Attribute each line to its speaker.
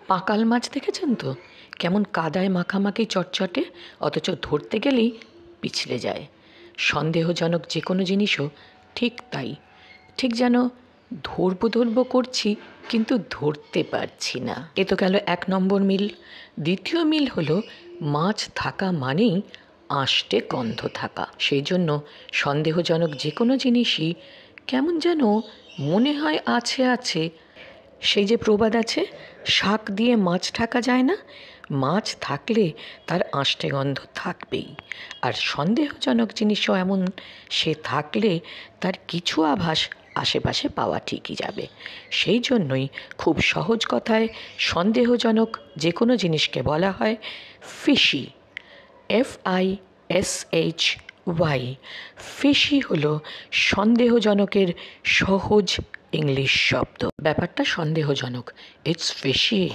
Speaker 1: পাকাল মাছ দেখেছেন তো? কেমন কাদায় মাখামাখি চটচটে, অথচ ধরতে গেলেই পিছলে যায়। সন্দেহজনক যে কোনো জিনিসও ঠিক তাই। ঠিক যেন ধরবো ধরবো করছি, কিন্তু ধরতে পারছি না। এ তো গেল ১ নম্বর মিল। দ্বিতীয় মিল হলো মাছ থাকা মানেই আষ্টে গন্ধ থাকা। সেই জন্য সন্দেহজনক যে কোনো জিনিসই কেমন যেন মনে হয় আছে আছে। সেই যে প্রবাদ আছে, শাক দিয়ে মাছ ঢাকা যায় না। মাছ থাকলে তার আষ্টে গন্ধ থাকবেই। আর সন্দেহজনক জিনিসও এমন, সে থাকলে তার কিছু আভাস আশেপাশে পাওয়া ঠিকই যাবে। সেই জন্যই খুব সহজ কথায় সন্দেহজনক যে কোনো জিনিসকে বলা হয় ফিশি। FISHY। ফিশি হলো সন্দেহজনকের সহজ ইংলিশ শব্দ। ব্যাপারটা সন্দেহজনক, ইটস ফিশি।